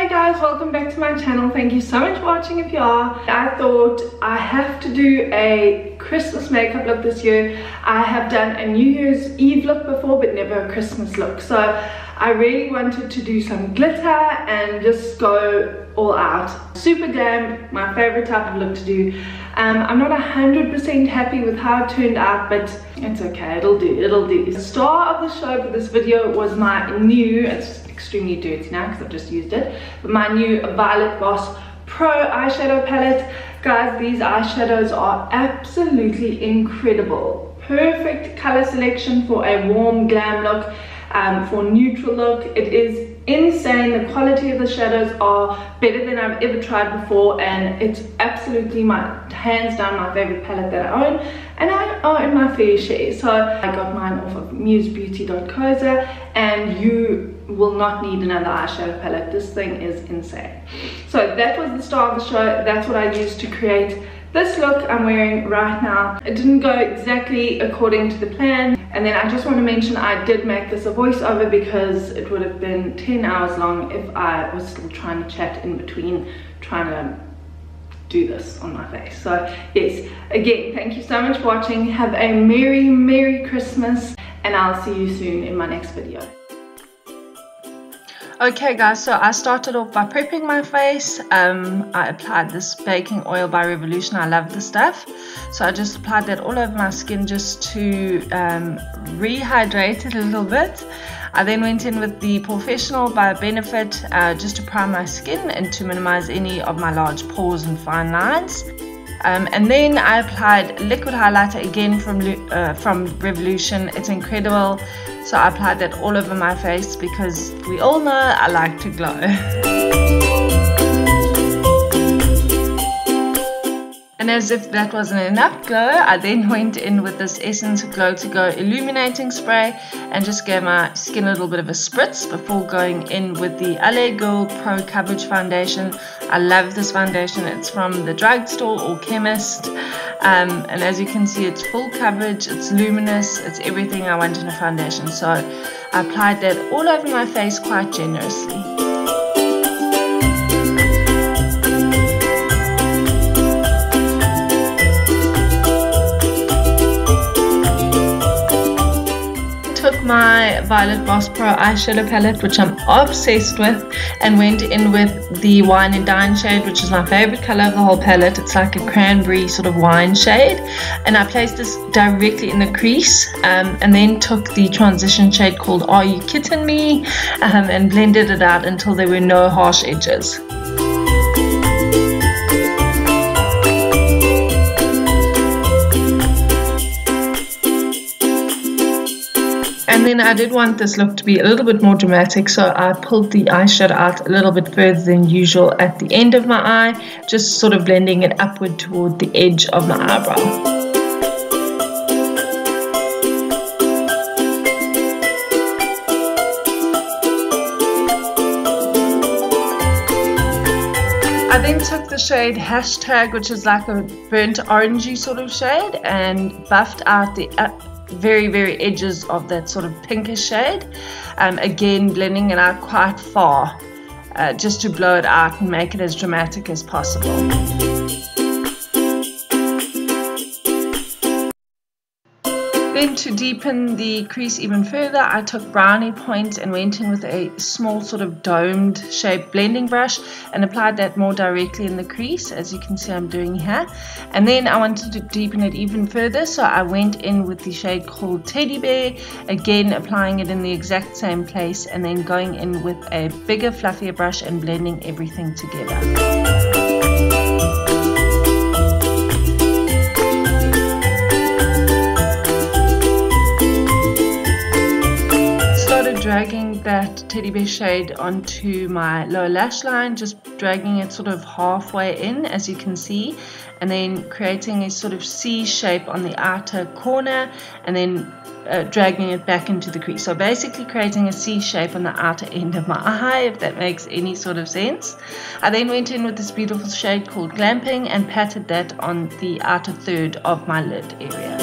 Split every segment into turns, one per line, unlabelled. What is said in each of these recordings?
Hey guys, welcome back to my channel. Thank you so much for watching if you are. I thought I have to do a Christmas makeup look this year. I have done a New Year's Eve look before but never a Christmas look. So I really wanted to do some glitter and just go all out. Super glam, my favorite type of look to do. I'm not 100% happy with how it turned out, but it's okay, it'll do. The star of the show for this video was my new, it's extremely dirty now because I've just used it, but my new Violet Boss Pro eyeshadow palette. Guys, these eyeshadows are absolutely incredible. Perfect color selection for a warm glam look, for neutral look. It is insane. The quality of the shadows are better than I've ever tried before, and it's absolutely hands down my favorite palette that I own, and I own my fair share. So I got mine off of musebeauty.co, and you will not need another eyeshadow palette. This thing is insane. So that was the star of the show. That's what I used to create this look I'm wearing right now. It didn't go exactly according to the plan, and then I just want to mention I did make this a voiceover because it would have been 10 hours long if I was still trying to chat in between trying to do this on my face. So yes, again, thank you so much for watching. Have a merry Christmas, and I'll see you soon in my next video. Okay guys, so I started off by prepping my face. I applied this baking oil by Revolution. I love the stuff, so I just applied that all over my skin just to rehydrate it a little bit. I then went in with the Professional by Benefit just to prime my skin and to minimize any of my large pores and fine lines. And then I applied liquid highlighter again from Revolution. It's incredible. So I applied that all over my face because we all know I like to glow. And as if that wasn't enough glow, I then went in with this Essence Glow to Go Illuminating Spray and just gave my skin a little bit of a spritz before going in with the LA Girl Pro Coverage Foundation. I love this foundation. It's from the drugstore or chemist. And as you can see, it's full coverage, it's luminous, it's everything I want in a foundation. So I applied that all over my face quite generously. My Violet Boss Pro eyeshadow palette, which I'm obsessed with, and went in with the Wine and Dine shade, which is my favorite color of the whole palette. It's like a cranberry sort of wine shade, and I placed this directly in the crease, and then took the transition shade called Are You Kidding Me, and blended it out until there were no harsh edges. And then I did want this look to be a little bit more dramatic, so I pulled the eyeshadow out a little bit further than usual at the end of my eye, just sort of blending it upward toward the edge of my eyebrow. I then took the shade Hashtag, which is like a burnt orangey sort of shade, and buffed out the very edges of that sort of pinkish shade, again blending it out quite far, just to blow it out and make it as dramatic as possible. Then to deepen the crease even further, I took Brownie Point and went in with a small sort of domed shaped blending brush and applied that more directly in the crease, as you can see I'm doing here. And then I wanted to deepen it even further, so I went in with the shade called Teddy Bear, again applying it in the exact same place, and then going in with a bigger fluffier brush and blending everything together. Dragging that Teddy Bear shade onto my lower lash line, just dragging it sort of halfway in, as you can see, and then creating a sort of C shape on the outer corner, and then dragging it back into the crease. So basically creating a C shape on the outer end of my eye, if that makes any sort of sense. I then went in with this beautiful shade called Glamping and patted that on the outer third of my lid area.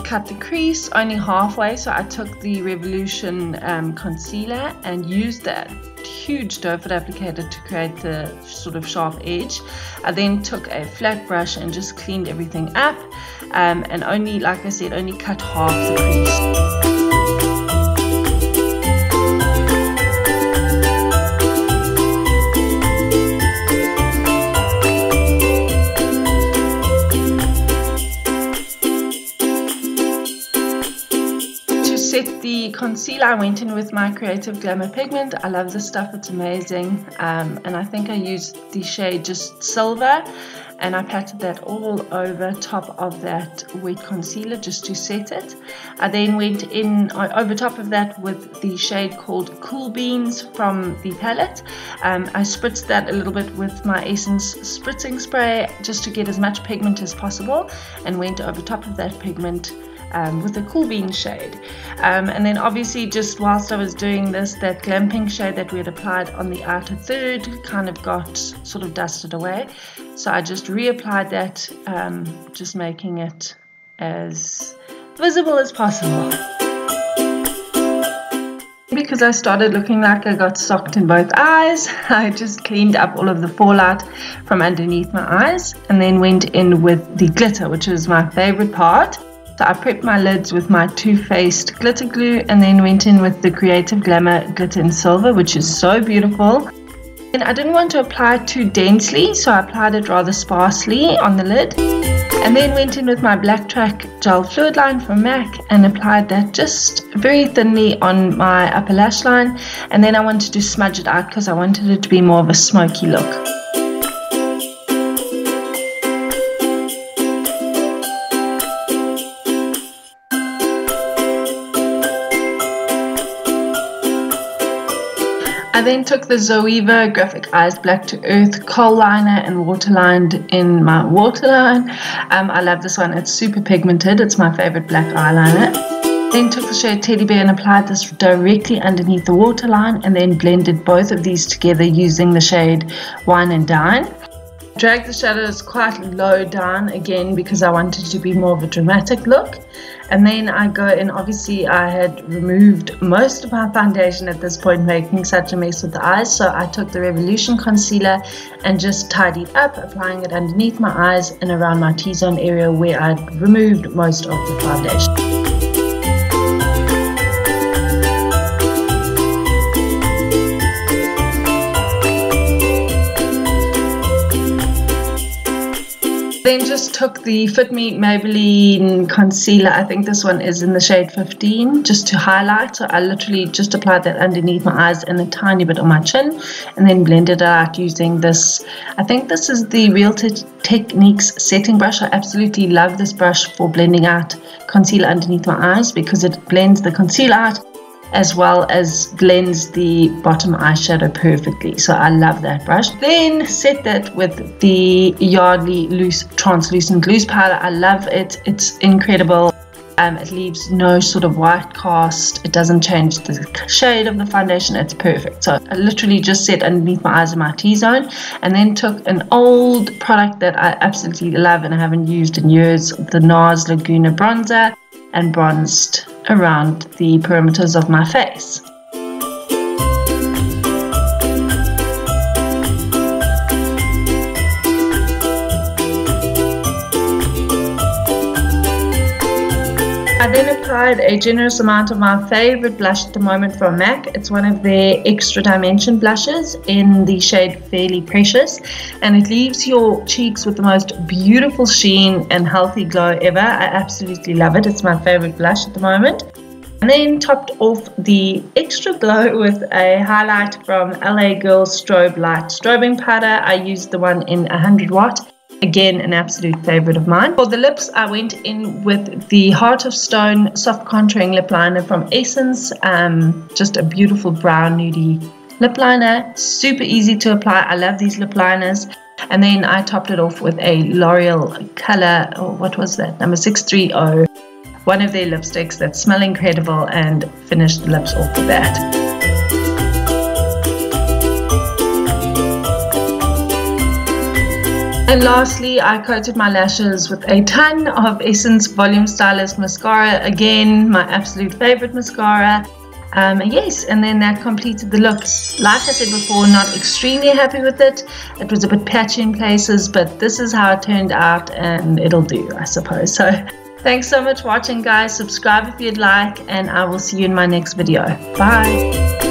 cut the crease only halfway, so I took the Revolution concealer and used that huge doe foot applicator to create the sort of sharp edge. I then took a flat brush and just cleaned everything up, and only, like I said, only cut half the crease. Set the concealer, I went in with my Creative Glamour pigment. I love this stuff, it's amazing, and I think I used the shade just Silver, and I patted that all over top of that wet concealer just to set it. I then went in over top of that with the shade called Cool Beans from the palette. I spritzed that a little bit with my Essence spritzing spray just to get as much pigment as possible, and went over top of that pigment with the Cool Bean shade, and then obviously just whilst I was doing this, that Glam Pink shade that we had applied on the outer third kind of got sort of dusted away, so I just reapplied that, just making it as visible as possible. Because I started looking like I got socked in both eyes, I just cleaned up all of the fallout from underneath my eyes, and then went in with the glitter, which is my favorite part. So I prepped my lids with my Too Faced glitter glue, and then went in with the Creative Glamour glitter in Silver, which is so beautiful. And I didn't want to apply it too densely, so I applied it rather sparsely on the lid. And then went in with my Black Track gel fluid line from MAC and applied that just very thinly on my upper lash line. And then I wanted to smudge it out because I wanted it to be more of a smoky look. I then took the Zoeva Graphic Eyes Black to Earth kohl liner and waterlined in my waterline. I love this one, it's super pigmented, it's my favorite black eyeliner. Then took the shade Teddy Bear and applied this directly underneath the waterline, and then blended both of these together using the shade Wine and Dine. Drag the shadows quite low down again because I wanted to be more of a dramatic look. And then I go in, obviously I had removed most of my foundation at this point, making such a mess with the eyes, so I took the Revolution concealer and just tidied up, applying it underneath my eyes and around my T-zone area where I'd removed most of the foundation. Then just took the Fit Me Maybelline concealer, I think this one is in the shade 15, just to highlight. So I literally just applied that underneath my eyes and a tiny bit on my chin, and then blended it out using this, I think this is the Real Techniques setting brush. I absolutely love this brush for blending out concealer underneath my eyes because it blends the concealer out as well as blends the bottom eyeshadow perfectly. So I love that brush. Then set that with the Yardley Loose Translucent Loose Powder. I love it. It's incredible. It leaves no sort of white cast. It doesn't change the shade of the foundation. It's perfect. So I literally just set underneath my eyes in my T-zone, and then took an old product that I absolutely love and I haven't used in years, the NARS Laguna bronzer, and bronzed around the perimeters of my face. I then applied a generous amount of my favorite blush at the moment from MAC. It's one of their extra dimension blushes in the shade Fairly Precious, and it leaves your cheeks with the most beautiful sheen and healthy glow ever. I absolutely love it. It's my favorite blush at the moment. And then topped off the extra glow with a highlight from LA Girl Strobe Light Strobing Powder. I used the one in 100 watt. Again, an absolute favorite of mine. For the lips, I went in with the Heart of Stone Soft Contouring Lip Liner from Essence. Just a beautiful brown nudie lip liner. Super easy to apply. I love these lip liners. And then I topped it off with a L'Oreal color, or what was that? Number 630. One of their lipsticks that smell incredible, and finished the lips off with that. And lastly, I coated my lashes with a ton of Essence Volume Stylist mascara. Again, my absolute favorite mascara. Yes, and then that completed the look. Like I said before, not extremely happy with it. It was a bit patchy in places, but this is how it turned out, and it'll do, I suppose. So thanks so much for watching, guys. Subscribe if you'd like, and I will see you in my next video. Bye.